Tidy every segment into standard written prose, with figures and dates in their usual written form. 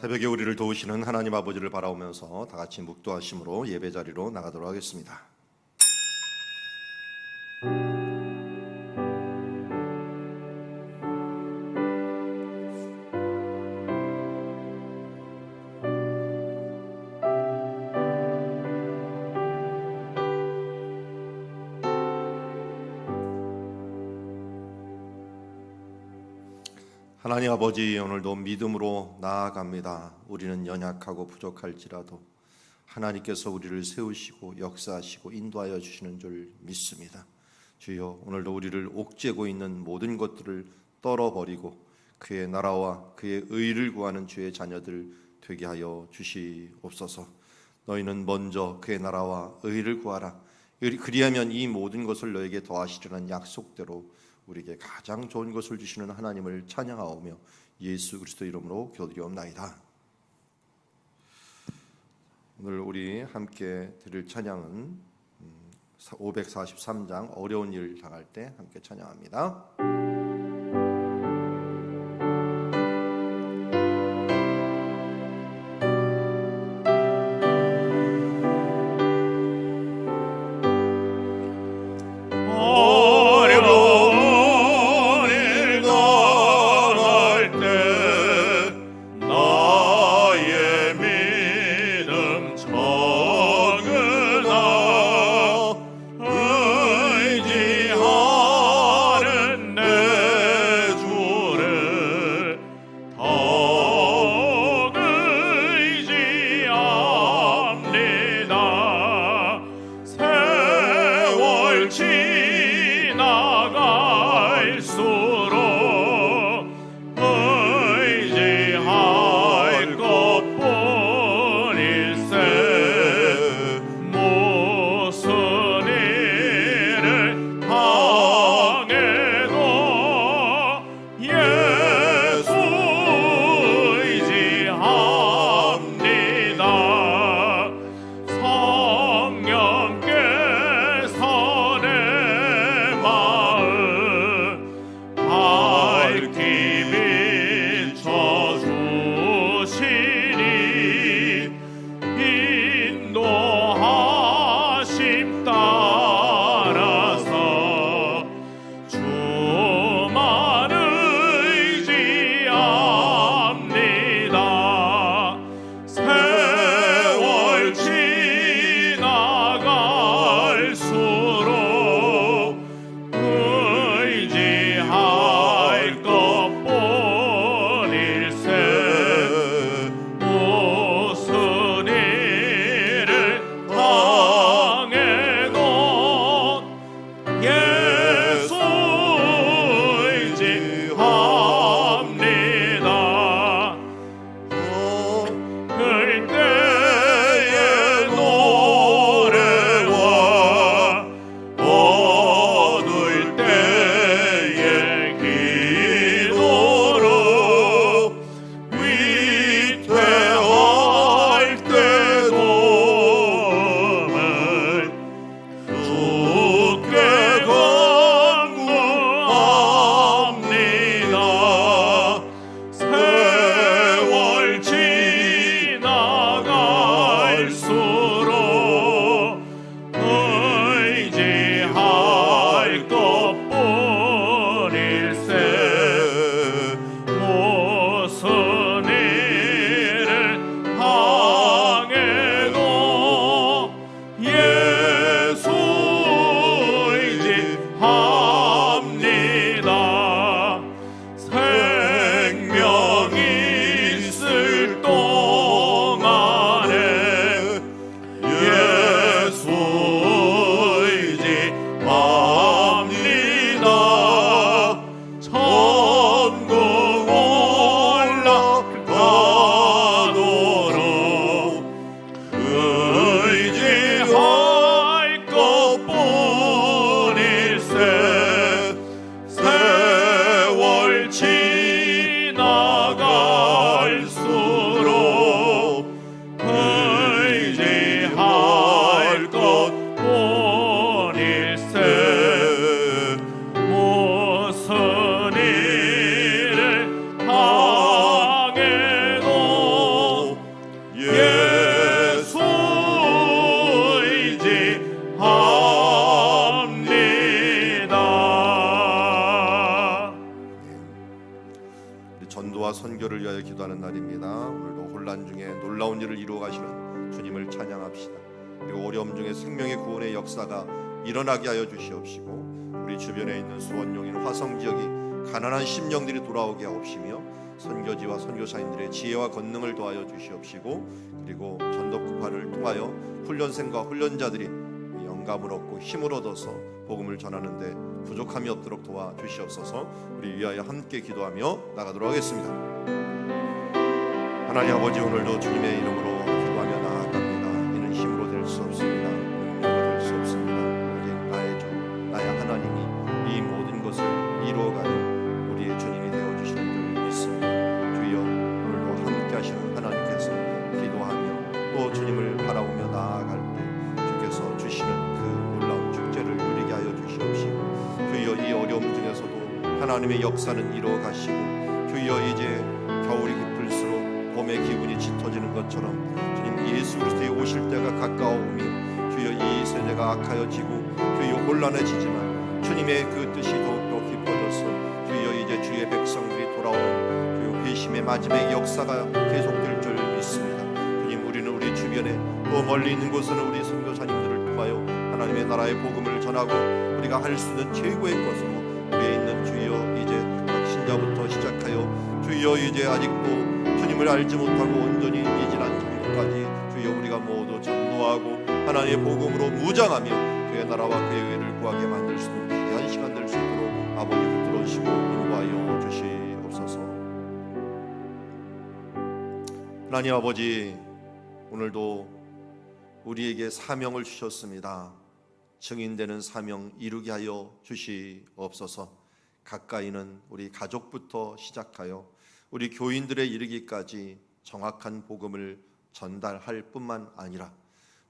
새벽에 우리를 도우시는 하나님 아버지를 바라보면서 다 같이 묵도하심으로 예배 자리로 나가도록 하겠습니다. 하나님 아버지, 오늘도 믿음으로 나아갑니다. 우리는 연약하고 부족할지라도 하나님께서 우리를 세우시고 역사하시고 인도하여 주시는 줄 믿습니다. 주여, 오늘도 우리를 옥죄고 있는 모든 것들을 떨어버리고 그의 나라와 그의 의를 구하는 주의 자녀들 되게 하여 주시옵소서. 너희는 먼저 그의 나라와 의를 구하라. 그리하면 이 모든 것을 너에게 더하시려는 약속대로 우리에게 가장 좋은 것을 주시는 하나님을 찬양하오며 예수 그리스도 이름으로 기도드리옵나이다. 오늘 우리 함께 드릴 찬양은 543장 어려운 일 당할 때 함께 찬양합니다. 의지할 것뿐일세. 선교를 위하여 기도하는 날입니다. 오늘도 혼란 중에 놀라운 일을 이루어 가시는 주님을 찬양합시다. 그리고 어려움 중에 생명의 구원의 역사가 일어나게 하여 주시옵시고, 우리 주변에 있는 수원용인 화성 지역이 가난한 심령들이 돌아오게 하옵시며, 선교지와 선교사님들의 지혜와 권능을 도하여 주시옵시고, 그리고 전도급파를 통하여 훈련생과 훈련자들이 영감을 얻고 힘을 얻어서 복음을 전하는데 부족함이 없도록 도와주시옵소서. 우리 위하여 함께 기도하며 나가도록 하겠습니다. 하나님 아버지, 오늘도 주님의 이름으로 기도하며 나아갑니다. 이는 힘으로 될 수 없습니다. 능력으로 될 수 없습니다. 오직 나의 주, 나의 하나님이 이 모든 것을 이루어가는 우리의 주님이 되어주시는 줄 믿습니다. 주여, 오늘도 함께 하시는 하나님께서 기도하며 또 주님을 바라보며 나아갈 때 주께서 주시는 그 놀라운 축제를 누리게 하여 주시옵시고, 주여 이 어려움 중에서도 하나님의 역사는 이루어 가시고, 주여 이제 겨울이 깊을수록 봄의 기분이 짙어지는 것처럼 주님 예수 그리스도의 오실 때가 가까워오며, 주여 이 세대가 악하여지고 주여 혼란해지지만 주님의 그 뜻이 더욱더 깊어져서 주여 이제 주의 백성들이 돌아오는 주여 회심의 마지막 역사가 계속될 줄 믿습니다. 주님, 우리는 우리 주변에 또 멀리 있는 곳에는 우리 선교사님들을 통하여 하나님의 나라의 복음을 전하고 우리가 할 수 있는 최고의 것으로 우리에 있는 주여 이제 신자부터 시작하여 주여 이제 아직도 주님을 알지 못하고 온전히 이진한 정도까지 주여 우리가 모두 전도하고 하나님의 복음으로 무장하며 그의 나라와 그의 의를 구하게 만들 수 있는 귀한 시간 될 수 있도록 아버지 붙들어주시고 인도하여 주시옵소서. 하나님 아버지, 오늘도 우리에게 사명을 주셨습니다. 증인되는 사명 이루게 하여 주시옵소서. 가까이는 우리 가족부터 시작하여 우리 교인들에 이르기까지 정확한 복음을 전달할 뿐만 아니라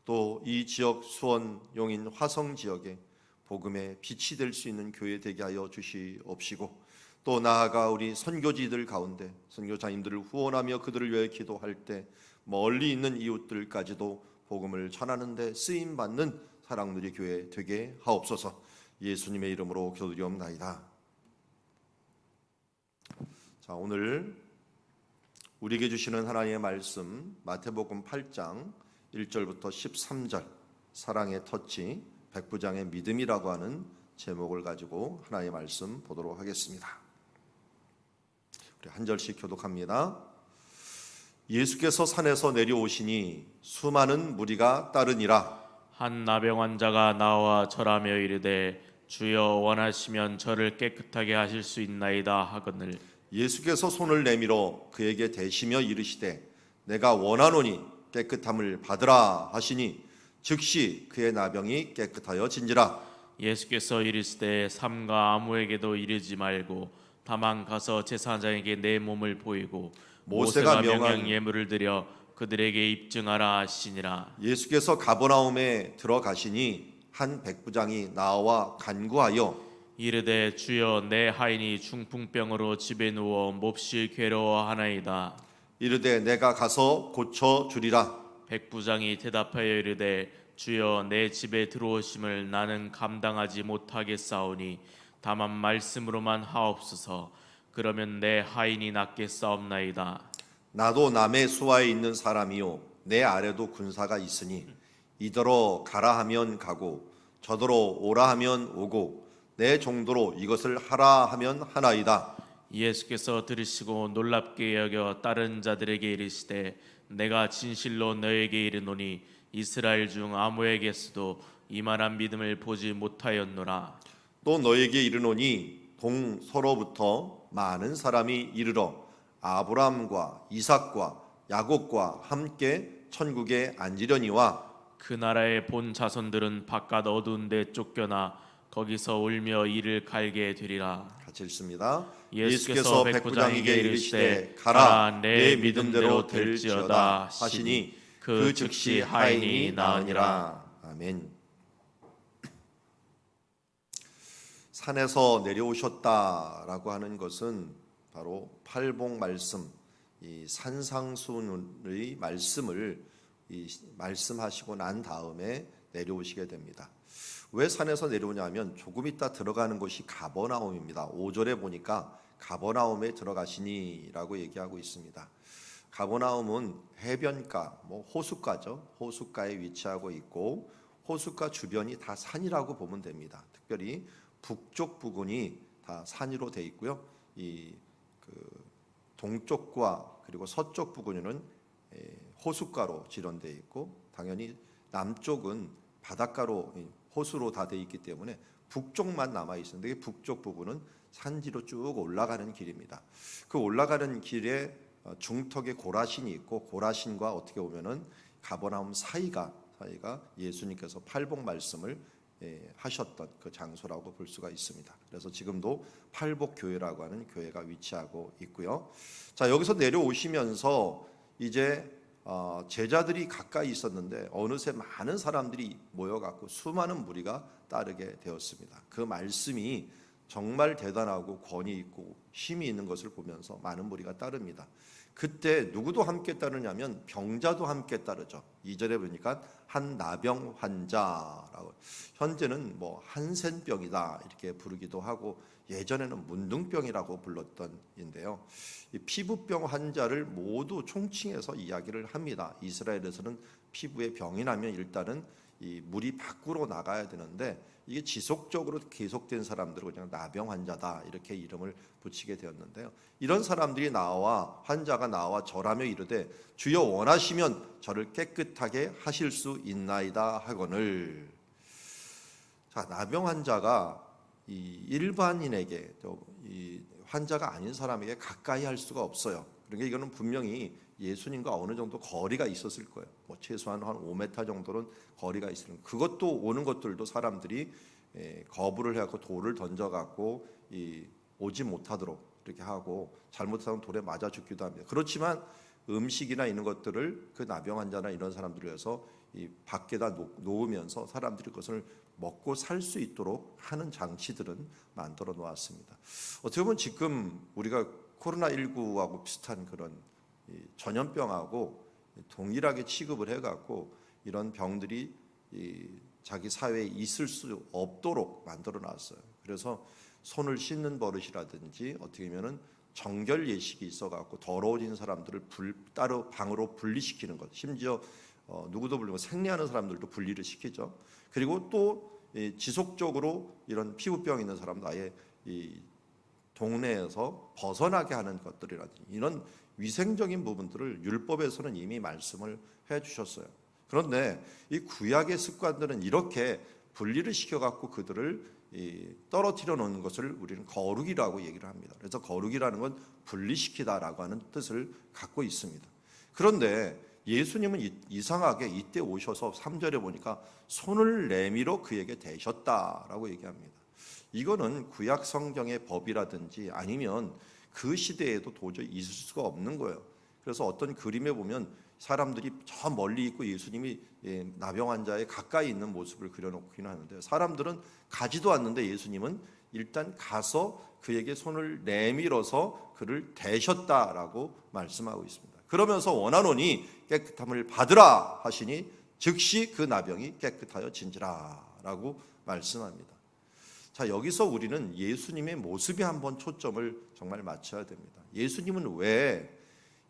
또 이 지역 수원, 용인, 화성 지역에 복음의 빛이 될 수 있는 교회 되게 하여 주시옵시고, 또 나아가 우리 선교지들 가운데 선교사님들을 후원하며 그들을 위해 기도할 때 멀리 있는 이웃들까지도 복음을 전하는 데 쓰임 받는 사랑누리 교회 되게 하옵소서. 예수님의 이름으로 기도드리옵나이다. 자, 오늘 우리에게 주시는 하나님의 말씀, 마태복음 8장 1절부터 13절, 사랑의 터치, 백부장의 믿음이라고 하는 제목을 가지고 하나님의 말씀 보도록 하겠습니다. 우리 한 절씩 교독합니다. 예수께서 산에서 내려오시니 수많은 무리가 따르니라. 한 나병 환자가 나와 절하며 이르되 주여 원하시면 저를 깨끗하게 하실 수 있나이다 하거늘. 예수께서 손을 내밀어 그에게 대시며 이르시되 내가 원하노니 깨끗함을 받으라 하시니 즉시 그의 나병이 깨끗하여 진지라. 예수께서 이르시되 삼가 아무에게도 이르지 말고 다만 가서 제사장에게 내 몸을 보이고 모세가 명한 예물을 드려 그들에게 입증하라 하시니라. 예수께서 가버나움에 들어가시니 한 백부장이 나와 간구하여 이르되 주여 내 하인이 중풍병으로 집에 누워 몹시 괴로워하나이다. 이르되 내가 가서 고쳐 주리라. 백부장이 대답하여 이르되 주여 내 집에 들어오심을 나는 감당하지 못하겠사오니 다만 말씀으로만 하옵소서. 그러면 내 하인이 낫겠사옵나이다. 나도 남의 수하에 있는 사람이요 내 아래도 군사가 있으니 이더러 가라 하면 가고 저더러 오라 하면 오고 내 정도로 이것을 하라 하면 하나이다. 예수께서 들으시고 놀랍게 여겨 다른 자들에게 이르시되 내가 진실로 너에게 이르노니 이스라엘 중 아무에게서도 이만한 믿음을 보지 못하였노라. 또 너에게 이르노니 동서로부터 많은 사람이 이르러 아브라함과 이삭과 야곱과 함께 천국에 앉으려니와 그 나라의 본 자손들은 바깥 어두운 데 쫓겨나 거기서 울며 이를 갈게 되리라. 같이 읽습니다. 예수께서 백부장에게 이르시되 가라 내 믿음대로 될지어다 하시니 그 즉시 하인이 나으니라. 아멘. 산에서 내려오셨다라고 하는 것은 바로 팔복 말씀, 이 산상수훈의 말씀을 말씀하시고 난 다음에 내려오시게 됩니다. 왜 산에서 내려오냐면 조금 있다 들어가는 곳이 가버나움입니다. 5절에 보니까 가버나움에 들어가시니라고 얘기하고 있습니다. 가버나움은 해변가, 호숫가죠. 호숫가에 위치하고 있고 호숫가 주변이 다 산이라고 보면 됩니다. 특별히 북쪽 부근이 다 산으로 돼 있고요. 동쪽과 그리고 서쪽 부근에는 호숫가로 지런되어 있고, 당연히 남쪽은 바닷가로 호수로 다 돼 있기 때문에 북쪽만 남아 있는데, 북쪽 부분은 산지로 쭉 올라가는 길입니다. 그 올라가는 길에 중턱에 고라신이 있고, 고라신과 어떻게 보면은 가버나움 사이가 예수님께서 팔복 말씀을 하셨던 그 장소라고 볼 수가 있습니다. 그래서 지금도 팔복교회라고 하는 교회가 위치하고 있고요. 자, 여기서 내려오시면서 이제 제자들이 가까이 있었는데 어느새 많은 사람들이 모여갖고 수많은 무리가 따르게 되었습니다. 그 말씀이 정말 대단하고 권위 있고 힘이 있는 것을 보면서 많은 무리가 따릅니다. 그때 누구도 함께 따르냐면 병자도 함께 따르죠. 2절에 보니까 한 나병 환자라고, 현재는 한센병이다 이렇게 부르기도 하고, 예전에는 문둥병이라고 불렀던 인데요. 이 피부병 환자를 모두 총칭해서 이야기를 합니다. 이스라엘에서는 피부에 병이 나면 일단은 이 물이 밖으로 나가야 되는데, 이게 지속적으로 계속된 사람들은 그냥 나병 환자다 이렇게 이름을 붙이게 되었는데요. 이런 사람들이 환자가 나와 절하며 이르되 주여 원하시면 저를 깨끗하게 하실 수 있나이다 하거늘. 자, 나병 환자가 이 일반인에게, 이 환자가 아닌 사람에게 가까이 할 수가 없어요. 그러니까 이거는 분명히 예수님과 어느 정도 거리가 있었을 거예요. 최소한 한 5m 정도는 거리가 있을 거예요. 그것도 오는 것들도 사람들이 거부를 해갖고 돌을 던져갖고 오지 못하도록 이렇게 하고, 잘못하면 돌에 맞아 죽기도 합니다. 그렇지만 음식이나 이런 것들을 그 나병 환자나 이런 사람들을 위해서 이 밖에다 놓으면서 사람들이 그것을 먹고 살 수 있도록 하는 장치들은 만들어 놓았습니다. 어떻게 보면 지금 우리가 코로나19하고 비슷한 그런 전염병하고 동일하게 취급을 해갖고 이런 병들이 자기 사회에 있을 수 없도록 만들어 놨어요. 그래서 손을 씻는 버릇이라든지 어떻게 보면은 정결 예식이 있어갖고 더러워진 사람들을 따로 방으로 분리시키는 것, 심지어 누구도 불리고 생리하는 사람들도 분리를 시키죠. 그리고 또 지속적으로 이런 피부병 있는 사람도 아예 이 동네에서 벗어나게 하는 것들이라든지 이런 위생적인 부분들을 율법에서는 이미 말씀을 해주셨어요. 그런데 이 구약의 습관들은 이렇게 분리를 시켜갖고 그들을 떨어뜨려 놓는 것을 우리는 거룩이라고 얘기를 합니다. 그래서 거룩이라는 건 분리시키다라고 하는 뜻을 갖고 있습니다. 그런데 예수님은 이상하게 이때 오셔서 3절에 보니까 손을 내밀어 그에게 대셨다라고 얘기합니다. 이거는 구약 성경의 법이라든지 아니면 그 시대에도 도저히 있을 수가 없는 거예요. 그래서 어떤 그림에 보면 사람들이 저 멀리 있고 예수님이 나병 환자에 가까이 있는 모습을 그려놓긴 하는데, 사람들은 가지도 않는데 예수님은 일단 가서 그에게 손을 내밀어서 그를 대셨다라고 말씀하고 있습니다. 그러면서 원하노니 깨끗함을 받으라 하시니 즉시 그 나병이 깨끗하여 진지라라고 말씀합니다. 자, 여기서 우리는 예수님의 모습에 한번 초점을 정말 맞춰야 됩니다. 예수님은 왜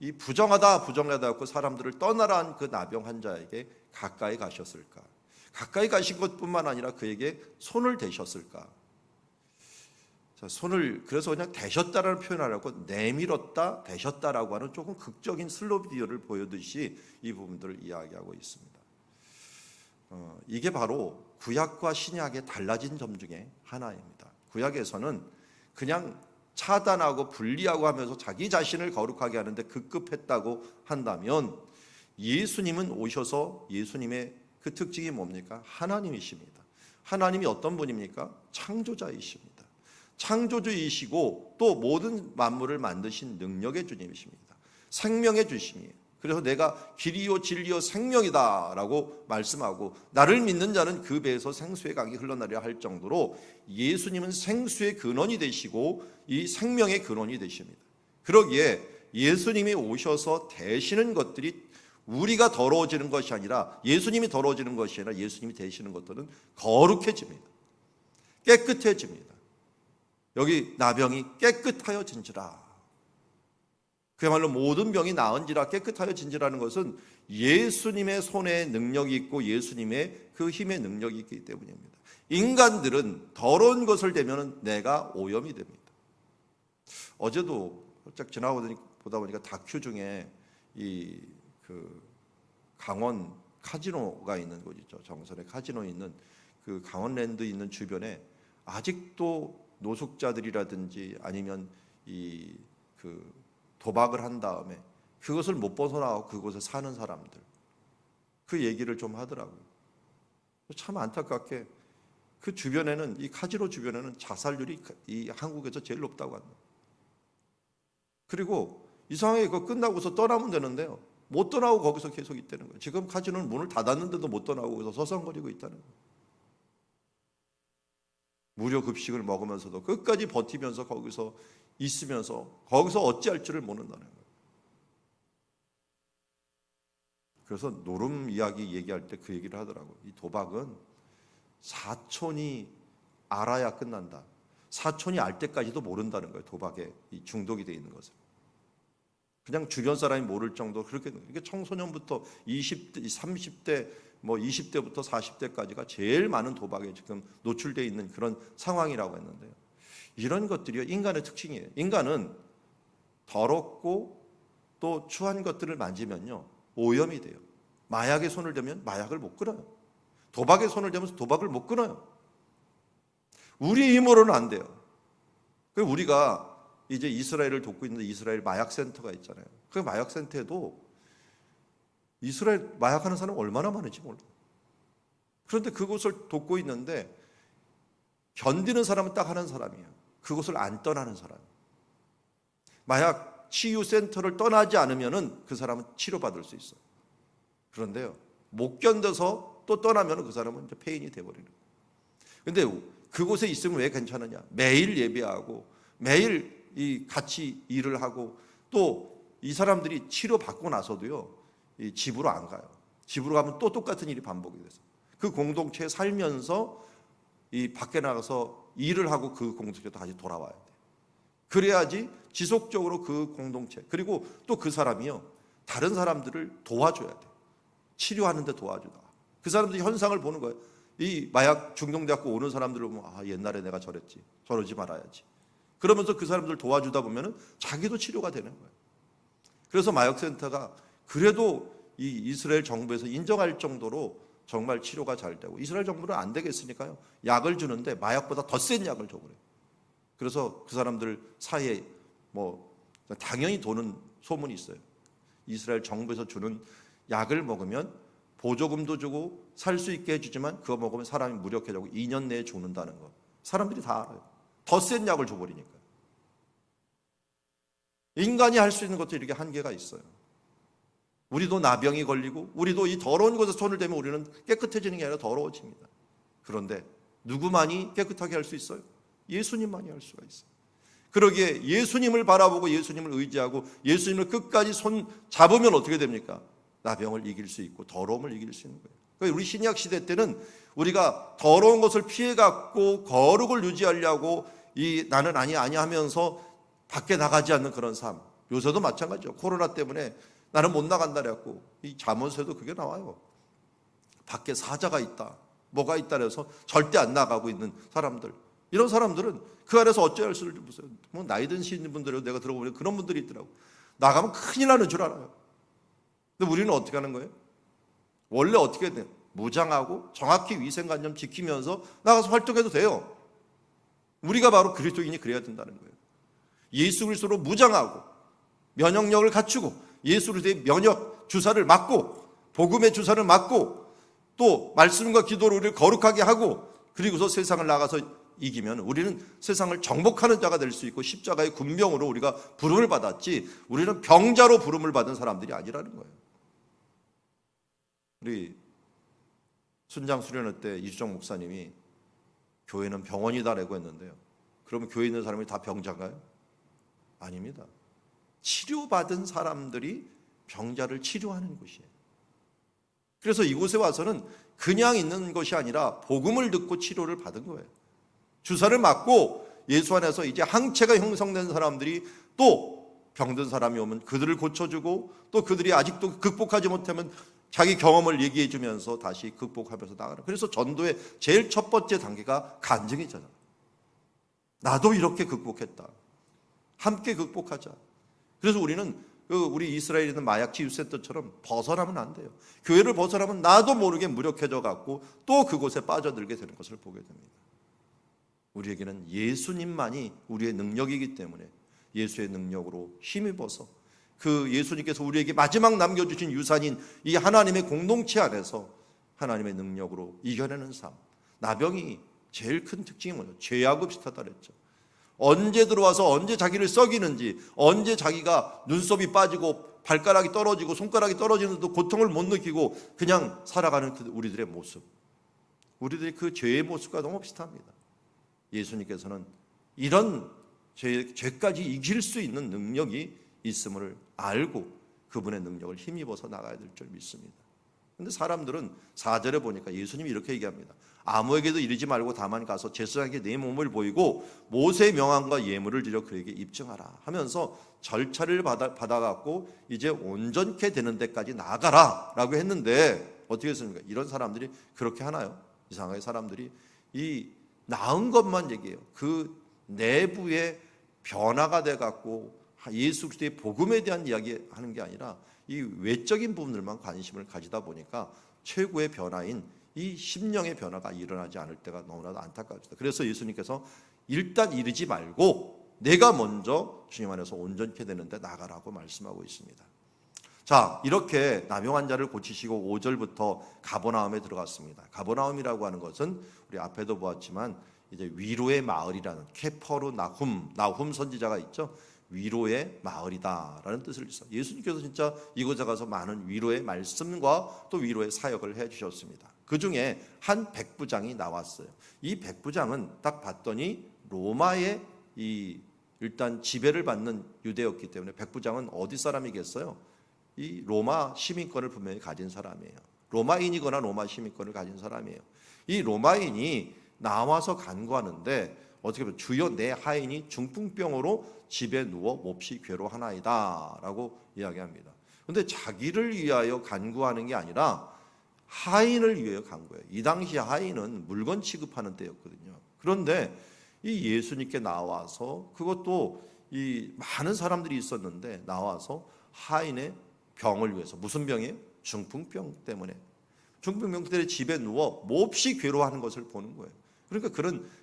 이 부정하다 하고 사람들을 떠나라는 그 나병 환자에게 가까이 가셨을까? 가까이 가신 것뿐만 아니라 그에게 손을 대셨을까? 자, 손을 그래서 그냥 대셨다라는 표현하려고 내밀었다, 대셨다라고 하는 조금 극적인 슬로 비디오를 보여듯이 이 부분들을 이야기하고 있습니다. 이게 바로 구약과 신약의 달라진 점 중에 하나입니다. 구약에서는 그냥 차단하고 분리하고 하면서 자기 자신을 거룩하게 하는데 급급했다고 한다면, 예수님은 오셔서 예수님의 그 특징이 뭡니까? 하나님이십니다. 하나님이 어떤 분입니까? 창조자이십니다. 창조주이시고 또 모든 만물을 만드신 능력의 주님이십니다. 생명의 주님이에요. 그래서 내가 길이요 진리요 생명이다 라고 말씀하고, 나를 믿는 자는 그 배에서 생수의 강이 흘러나리라 할 정도로 예수님은 생수의 근원이 되시고 이 생명의 근원이 되십니다. 그러기에 예수님이 오셔서 되시는 것들이 우리가 더러워지는 것이 아니라, 예수님이 더러워지는 것이 아니라 예수님이 되시는 것들은 거룩해집니다. 깨끗해집니다. 여기 나병이 깨끗하여진지라. 그야말로 모든 병이 나은지라 깨끗하여진지라는 것은 예수님의 손에 능력이 있고 예수님의 그 힘의 능력이 있기 때문입니다. 인간들은 더러운 것을 대면 내가 오염이 됩니다. 어제도 살짝 지나보다 보니까 다큐 중에 그 강원 카지노가 있는 곳이죠. 정선에 카지노 있는 그 강원랜드 있는 주변에 아직도 노숙자들이라든지 아니면 그 도박을 한 다음에 그것을 못 벗어나고 그곳에 사는 사람들, 그 얘기를 좀 하더라고요. 참 안타깝게 그 주변에는, 이 카지노 주변에는 자살률이 이 한국에서 제일 높다고 합니다. 그리고 이상하게 그거 끝나고서 떠나면 되는데요, 못 떠나고 거기서 계속 있다는 거예요. 지금 카지노는 문을 닫았는데도 못 떠나고 거기서 서성거리고 있다는 거예요. 무료 급식을 먹으면서도 끝까지 버티면서 거기서 있으면서 거기서 어찌할 줄을 모른다는 거예요. 그래서 노름 이야기 얘기할 때 그 얘기를 하더라고요. 이 도박은 사촌이 알아야 끝난다. 사촌이 알 때까지도 모른다는 거예요. 도박에 이 중독이 돼 있는 것을. 그냥 주변 사람이 모를 정도. 그렇게 청소년부터 20대, 30대, 뭐 20대부터 40대까지가 제일 많은 도박에 지금 노출되어 있는 그런 상황이라고 했는데요. 이런 것들이 인간의 특징이에요. 인간은 더럽고 또 추한 것들을 만지면요, 오염이 돼요. 마약에 손을 대면 마약을 못 끊어요. 도박에 손을 대면서 도박을 못 끊어요. 우리 힘으로는 안 돼요. 우리가 이제 이스라엘을 돕고 있는 이스라엘 마약센터가 있잖아요. 그 마약센터에도 이스라엘 마약하는 사람 얼마나 많은지 몰라요. 그런데 그곳을 돕고 있는데 견디는 사람은 딱 하는 사람이에요. 그곳을 안 떠나는 사람. 마약 치유센터를 떠나지 않으면 그 사람은 치료받을 수 있어요. 그런데요, 못 견뎌서 또 떠나면 그 사람은 이제 폐인이 돼버리는 거예요. 근데 그곳에 있으면 왜 괜찮으냐? 매일 예배하고 매일 같이 일을 하고 또 이 사람들이 치료받고 나서도요, 이 집으로 안 가요. 집으로 가면 또 똑같은 일이 반복이 돼서 그 공동체에 살면서 이 밖에 나가서 일을 하고 그 공동체로 다시 돌아와야 돼요. 그래야지 지속적으로 그 공동체, 그리고 또 그 사람이요, 다른 사람들을 도와줘야 돼요. 치료하는 데 도와주다. 그 사람들이 현상을 보는 거예요. 이 마약 중독돼갖고 오는 사람들을 보면, 아, 옛날에 내가 저랬지, 저러지 말아야지. 그러면서 그 사람들 도와주다 보면 자기도 치료가 되는 거예요. 그래서 마약센터가 그래도 이 이스라엘 정부에서 인정할 정도로 정말 치료가 잘 되고, 이스라엘 정부는 안 되겠으니까요, 약을 주는데 마약보다 더 센 약을 줘버려요. 그래서 그 사람들 사이에 뭐 당연히 도는 소문이 있어요. 이스라엘 정부에서 주는 약을 먹으면 보조금도 주고 살 수 있게 해주지만 그거 먹으면 사람이 무력해지고 2년 내에 죽는다는 거. 사람들이 다 알아요. 더 센 약을 줘버리니까. 인간이 할 수 있는 것도 이렇게 한계가 있어요. 우리도 나병이 걸리고 우리도 이 더러운 곳에 손을 대면 우리는 깨끗해지는 게 아니라 더러워집니다. 그런데 누구만이 깨끗하게 할 수 있어요? 예수님만이 할 수가 있어요. 그러기에 예수님을 바라보고 예수님을 의지하고 예수님을 끝까지 손 잡으면 어떻게 됩니까? 나병을 이길 수 있고 더러움을 이길 수 있는 거예요. 그러니까 우리 신약 시대 때는 우리가 더러운 것을 피해갖고 거룩을 유지하려고 나는 아니야 하면서 밖에 나가지 않는 그런 삶. 요새도 마찬가지죠. 코로나 때문에 나는 못 나간다 그래갖고 이 잠언서에도 그게 나와요. 밖에 사자가 있다, 뭐가 있다 그래서 절대 안 나가고 있는 사람들. 이런 사람들은 그 안에서 어찌할 수를 보세요. 뭐 나이 드신 분들이 내가 들어보면 그런 분들이 있더라고. 나가면 큰일 나는 줄 알아요. 근데 우리는 어떻게 하는 거예요? 원래 어떻게 해야 돼요? 무장하고 정확히 위생관념 지키면서 나가서 활동해도 돼요. 우리가 바로 그리스도인이 그래야 된다는 거예요. 예수 그리스도로 무장하고 면역력을 갖추고 예수 그리스도의 면역 주사를 맞고 복음의 주사를 맞고 또 말씀과 기도로 우리를 거룩하게 하고 그리고서 세상을 나가서 이기면 우리는 세상을 정복하는 자가 될 수 있고 십자가의 군병으로 우리가 부름을 받았지, 우리는 병자로 부름을 받은 사람들이 아니라는 거예요. 우리 순장 수련회 때 이주정 목사님이 교회는 병원이다라고 했는데요. 그러면 교회에 있는 사람이 다 병자인가요? 아닙니다. 치료받은 사람들이 병자를 치료하는 곳이에요. 그래서 이곳에 와서는 그냥 있는 것이 아니라 복음을 듣고 치료를 받은 거예요. 주사를 맞고 예수 안에서 이제 항체가 형성된 사람들이 또 병든 사람이 오면 그들을 고쳐주고, 또 그들이 아직도 극복하지 못하면 자기 경험을 얘기해 주면서 다시 극복하면서 나가라. 그래서 전도의 제일 첫 번째 단계가 간증이잖아. 나도 이렇게 극복했다. 함께 극복하자. 그래서 우리는 우리 이스라엘에 있는 마약 치유센터처럼 벗어나면 안 돼요. 교회를 벗어나면 나도 모르게 무력해져 갖고 또 그곳에 빠져들게 되는 것을 보게 됩니다. 우리에게는 예수님만이 우리의 능력이기 때문에 예수의 능력으로 힘입어서 그 예수님께서 우리에게 마지막 남겨주신 유산인 이 하나님의 공동체 안에서 하나님의 능력으로 이겨내는 삶. 나병이 제일 큰 특징이 뭐냐? 죄하고 비슷하다 그랬죠. 언제 들어와서 언제 자기를 썩이는지, 언제 자기가 눈썹이 빠지고 발가락이 떨어지고 손가락이 떨어지는데도 고통을 못 느끼고 그냥 살아가는 우리들의 모습, 우리들의 그 죄의 모습과 너무 비슷합니다. 예수님께서는 이런 죄까지 이길 수 있는 능력이 있음을 알고 그분의 능력을 힘입어서 나가야 될 줄 믿습니다. 그런데 사람들은 4절에 보니까 예수님이 이렇게 얘기합니다. 아무에게도 이르지 말고 다만 가서 제사장에게 내 몸을 보이고 모세의 명함과 예물을 드려 그에게 입증하라 하면서 절차를 받아갖고 이제 온전케 되는 데까지 나아가라 라고 했는데 어떻게 했습니까? 이런 사람들이 그렇게 하나요? 이상하게 사람들이 이 나은 것만 얘기해요. 그 내부의 변화가 돼갖고 예수 그리스도의 복음에 대한 이야기하는 게 아니라 이 외적인 부분들만 관심을 가지다 보니까 최고의 변화인 이 심령의 변화가 일어나지 않을 때가 너무나도 안타깝습니다. 그래서 예수님께서 일단 이르지 말고 내가 먼저 주님 안에서 온전케 되는데 나가라고 말씀하고 있습니다. 자, 이렇게 나병 환자를 고치시고 5절부터 가버나움에 들어갔습니다. 가버나움이라고 하는 것은 우리 앞에도 보았지만 이제 위로의 마을이라는 나훔 선지자가 있죠. 위로의 마을이다라는 뜻을 있어. 예수님께서 진짜 이곳에 가서 많은 위로의 말씀과 또 위로의 사역을 해주셨습니다. 그 중에 한 백부장이 나왔어요. 이 백부장은 딱 봤더니 로마의 일단 지배를 받는 유대였기 때문에 백부장은 어디 사람이겠어요? 이 로마 시민권을 분명히 가진 사람이에요. 로마인이거나 로마 시민권을 가진 사람이에요. 이 로마인이 나와서 간구하는데 어떻게 보면 주여 내 하인이 중풍병으로 집에 누워 몹시 괴로워하나이다 라고 이야기합니다. 그런데 자기를 위하여 간구하는 게 아니라 하인을 위하여 간구해요. 이 당시 하인은 물건 취급하는 때였거든요. 그런데 이 예수님께 나와서, 그것도 이 많은 사람들이 있었는데 나와서 하인의 병을 위해서, 무슨 병이에요? 중풍병 때문에, 중풍병 때문에 집에 누워 몹시 괴로워하는 것을 보는 거예요. 그러니까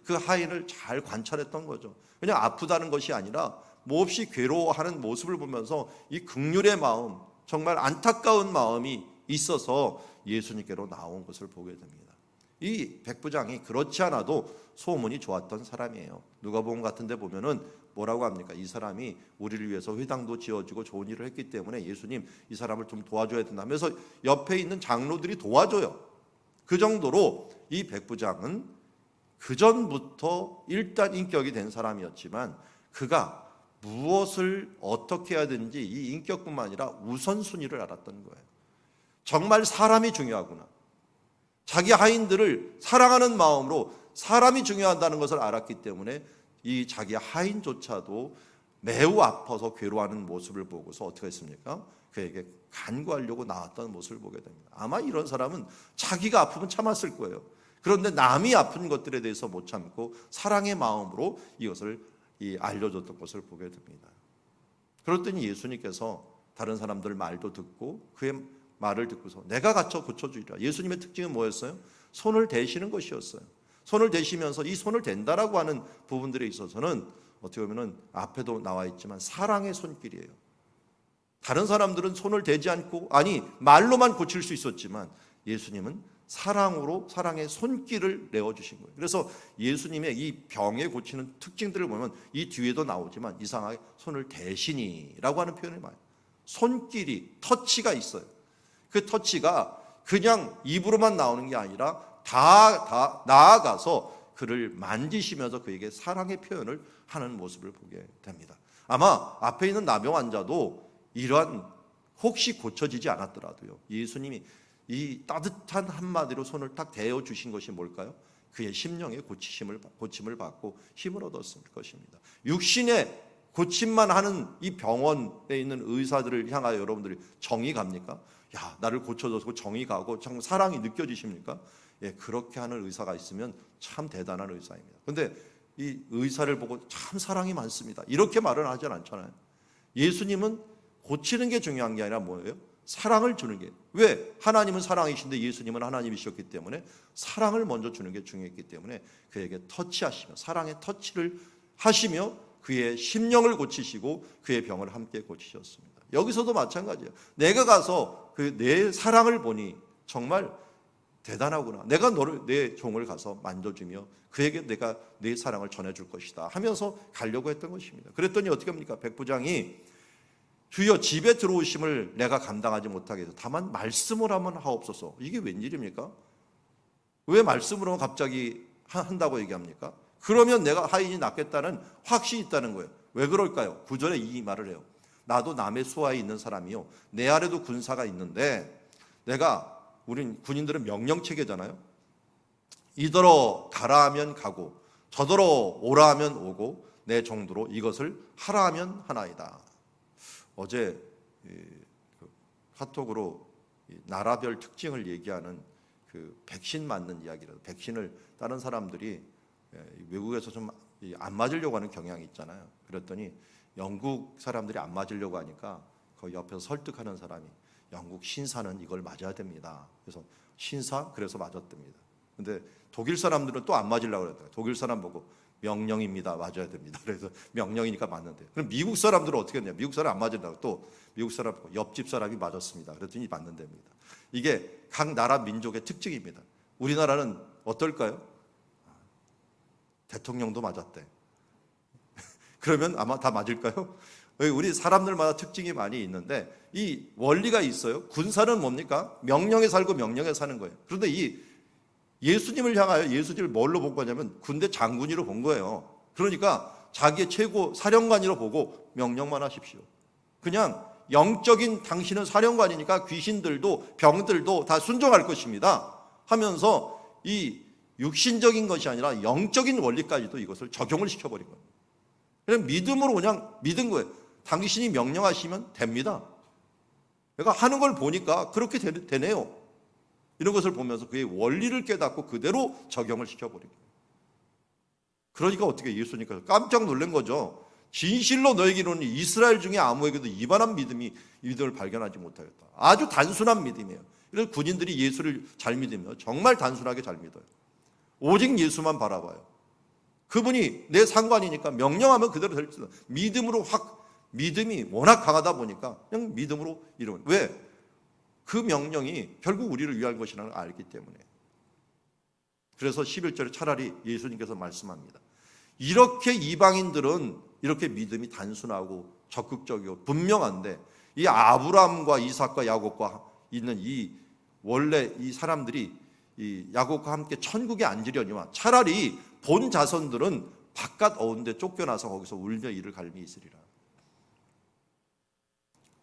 그 하인을 잘 관찰했던 거죠. 그냥 아프다는 것이 아니라 몹시 괴로워하는 모습을 보면서 이 긍휼의 마음, 정말 안타까운 마음이 있어서 예수님께로 나온 것을 보게 됩니다. 이 백부장이 그렇지 않아도 소문이 좋았던 사람이에요. 누가복음 같은 데 보면은 뭐라고 합니까? 이 사람이 우리를 위해서 회당도 지어주고 좋은 일을 했기 때문에 예수님 이 사람을 좀 도와줘야 된다 하면서 옆에 있는 장로들이 도와줘요. 그 정도로 이 백부장은 그전부터 일단 인격이 된 사람이었지만 그가 무엇을 어떻게 해야 되는지 이 인격뿐만 아니라 우선순위를 알았던 거예요. 정말 사람이 중요하구나. 자기 하인들을 사랑하는 마음으로 사람이 중요하다는 것을 알았기 때문에 이 자기 하인조차도 매우 아파서 괴로워하는 모습을 보고서 어떻게 했습니까? 그에게 간구하려고 나왔던 모습을 보게 됩니다. 아마 이런 사람은 자기가 아프면 참았을 거예요. 그런데 남이 아픈 것들에 대해서 못 참고 사랑의 마음으로 이것을 알려줬던 것을 보게 됩니다. 그랬더니 예수님께서 다른 사람들 말도 듣고 그의 말을 듣고서 내가 가서 고쳐주리라. 예수님의 특징은 뭐였어요? 손을 대시는 것이었어요. 손을 대시면서 이 손을 댄다라고 하는 부분들에 있어서는 어떻게 보면 앞에도 나와 있지만 사랑의 손길이에요. 다른 사람들은 손을 대지 않고 말로만 고칠 수 있었지만 예수님은 사랑으로 사랑의 손길을 내어주신 거예요. 그래서 예수님의 이 병에 고치는 특징들을 보면 이 뒤에도 나오지만 이상하게 손을 대시니라고 하는 표현이 많아요. 손길이, 터치가 있어요. 그 터치가 그냥 입으로만 나오는 게 아니라 다 나아가서 그를 만지시면서 그에게 사랑의 표현을 하는 모습을 보게 됩니다. 아마 앞에 있는 나병 환자도 이러한 혹시 고쳐지지 않았더라도요, 예수님이 이 따뜻한 한마디로 손을 딱 대어 주신 것이 뭘까요? 그의 심령의 고침을 받고 힘을 얻었을 것입니다. 육신의 고침만 하는 이 병원에 있는 의사들을 향하여 여러분들이 정이 갑니까? 야, 나를 고쳐줘서 정이 가고 참 사랑이 느껴지십니까? 예, 그렇게 하는 의사가 있으면 참 대단한 의사입니다. 근데 이 의사를 보고 참 사랑이 많습니다, 이렇게 말은 하지 않잖아요. 예수님은 고치는 게 중요한 게 아니라 뭐예요? 사랑을 주는 게. 왜? 하나님은 사랑이신데 예수님은 하나님이셨기 때문에 사랑을 먼저 주는 게 중요했기 때문에 그에게 터치하시며 사랑의 터치를 하시며 그의 심령을 고치시고 그의 병을 함께 고치셨습니다. 여기서도 마찬가지예요. 내가 가서 내 사랑을 보니 정말 대단하구나. 내가 내 종을 가서 만져주며 그에게 내가 내 사랑을 전해줄 것이다 하면서 가려고 했던 것입니다. 그랬더니 어떻게 합니까? 백부장이 주여 집에 들어오심을 내가 감당하지 못하게 해서 다만 말씀을 하면 하옵소서. 이게 웬일입니까? 왜 말씀으로 갑자기 한다고 얘기합니까? 그러면 내가 하인이 낫겠다는 확신이 있다는 거예요. 왜 그럴까요? 9절에 이 말을 해요. 나도 남의 수하에 있는 사람이요, 내 아래도 군사가 있는데 우린 군인들은 명령체계잖아요. 이더러 가라 하면 가고 저더러 오라 하면 오고 내 정도로 이것을 하라 하면 하나이다. 어제 카톡으로 나라별 특징을 얘기하는 백신 맞는 이야기라도, 백신을 다른 사람들이 외국에서 좀 안 맞으려고 하는 경향이 있잖아요. 그랬더니 영국 사람들이 안 맞으려고 하니까 거기 옆에서 설득하는 사람이 영국 신사는 이걸 맞아야 됩니다. 그래서 신사? 그래서 맞았답니다. 근데 독일 사람들은 또 안 맞으려고 그랬더니 독일 사람 보고 명령입니다, 맞아야 됩니다. 그래서 명령이니까 맞는데. 그럼 미국 사람들은 어떻게 했냐? 미국 사람 안 맞으려고 또 미국 사람 보고 옆집 사람이 맞았습니다. 그랬더니 맞는답니다. 이게 각 나라 민족의 특징입니다. 우리나라는 어떨까요? 대통령도 맞았대. 그러면 아마 다 맞을까요? 우리 사람들마다 특징이 많이 있는데 이 원리가 있어요. 군사는 뭡니까? 명령에 살고 명령에 사는 거예요. 그런데 이 예수님을 향하여 예수님을 뭘로 본 거냐면 군대 장군으로 본 거예요. 그러니까 자기의 최고 사령관으로 보고 명령만 하십시오. 그냥 영적인 당신은 사령관이니까 귀신들도 병들도 다 순종할 것입니다 하면서 이 육신적인 것이 아니라 영적인 원리까지도 이것을 적용을 시켜버린 겁니다. 그냥 믿음으로 그냥 믿은 거예요. 당신이 명령하시면 됩니다. 내가 하는 걸 보니까 그렇게 되네요. 이런 것을 보면서 그의 원리를 깨닫고 그대로 적용을 시켜버린 거예요. 그러니까 어떻게 예수님께서 깜짝 놀란 거죠. 진실로 너에게 이르노니 이스라엘 중에 아무에게도 이만한 믿음을 발견하지 못하겠다. 아주 단순한 믿음이에요. 그래서 군인들이 예수를 잘 믿으면 정말 단순하게 잘 믿어요. 오직 예수만 바라봐요. 그분이 내 상관이니까 명령하면 그대로 될 수 있어요. 믿음이 워낙 강하다 보니까 그냥 믿음으로 이루는. 왜? 그 명령이 결국 우리를 위한 것이라는 걸 알기 때문에. 그래서 11절에 차라리 예수님께서 말씀합니다. 이렇게 이방인들은 이렇게 믿음이 단순하고 적극적이고 분명한데 이 아브라함과 이삭과 야곱과 있는 원래 이 사람들이 이 야곱과 함께 천국에 앉으려니와 차라리 본 자손들은 바깥 어운데 쫓겨나서 거기서 울며 이를 갈미 있으리라.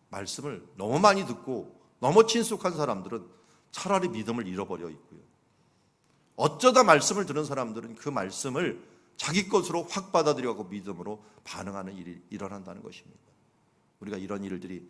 말씀을 너무 많이 듣고 너무 친숙한 사람들은 차라리 믿음을 잃어버려 있고요. 어쩌다 말씀을 들은 사람들은 그 말씀을 자기 것으로 확 받아들여고 믿음으로 반응하는 일이 일어난다는 것입니다. 우리가 이런 일들이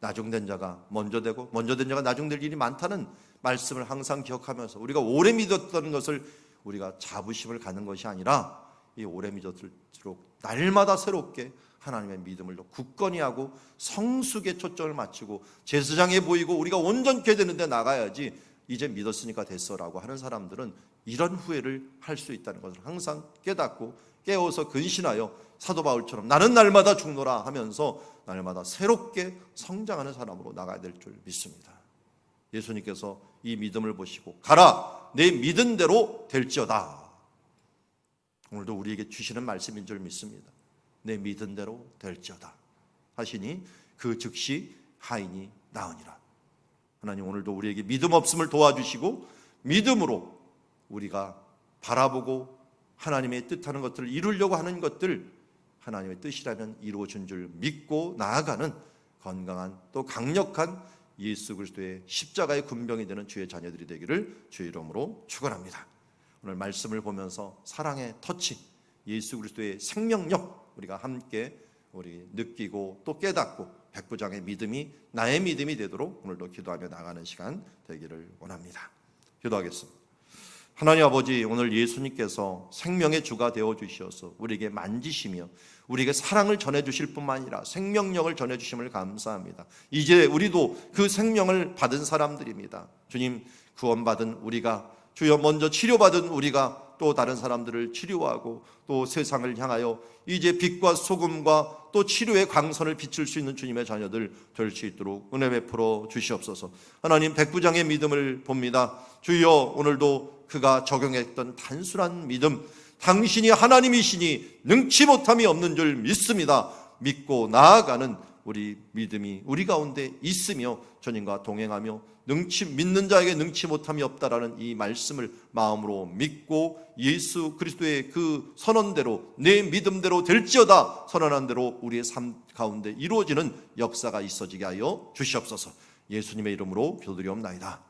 나중된 자가 먼저 되고 먼저 된 자가 나중될 일이 많다는 말씀을 항상 기억하면서 우리가 오래 믿었던 것을 우리가 자부심을 갖는 것이 아니라 이 오래 믿었을수록 날마다 새롭게 하나님의 믿음을 더 굳건히 하고 성숙에 초점을 맞추고 제사장에 보이고 우리가 온전케 되는데 나가야지 이제 믿었으니까 됐어라고 하는 사람들은 이런 후회를 할 수 있다는 것을 항상 깨닫고 깨어서 근신하여 사도 바울처럼 나는 날마다 죽노라 하면서 날마다 새롭게 성장하는 사람으로 나가야 될 줄 믿습니다. 예수님께서 이 믿음을 보시고 가라 내 믿은 대로 될지어다. 오늘도 우리에게 주시는 말씀인 줄 믿습니다. 내 믿은 대로 될지어다 하시니 그 즉시 하인이 나으니라. 하나님 오늘도 우리에게 믿음 없음을 도와주시고 믿음으로 우리가 바라보고 하나님의 뜻하는 것들을 이루려고 하는 것들 하나님의 뜻이라면 이루어진 줄 믿고 나아가는 건강한 또 강력한 예수 그리스도의 십자가의 군병이 되는 주의 자녀들이 되기를 주의 이름으로 축원합니다. 오늘 말씀을 보면서 사랑의 터치, 예수 그리스도의 생명력 우리가 함께 우리 느끼고 또 깨닫고 백부장의 믿음이 나의 믿음이 되도록 오늘도 기도하며 나가는 시간 되기를 원합니다. 기도하겠습니다. 하나님 아버지, 오늘 예수님께서 생명의 주가 되어 주셔서 우리에게 만지시며 우리에게 사랑을 전해 주실 뿐만 아니라 생명력을 전해 주심을 감사합니다. 이제 우리도 그 생명을 받은 사람들입니다. 주님, 구원받은 우리가, 주여 먼저 치료받은 우리가 또 다른 사람들을 치료하고 또 세상을 향하여 이제 빛과 소금과 또 치료의 광선을 비출 수 있는 주님의 자녀들 될 수 있도록 은혜 베풀어 주시옵소서. 하나님, 백부장의 믿음을 봅니다. 주여, 오늘도 그가 적용했던 단순한 믿음, 당신이 하나님이시니 능치 못함이 없는 줄 믿습니다. 믿고 나아가는 우리 믿음이 우리 가운데 있으며 주님과 동행하며 믿는 자에게 능치 못함이 없다라는 이 말씀을 마음으로 믿고 예수 그리스도의 그 선언대로 내 믿음대로 될지어다 선언한 대로 우리의 삶 가운데 이루어지는 역사가 있어지게 하여 주시옵소서. 예수님의 이름으로 기도드리옵나이다.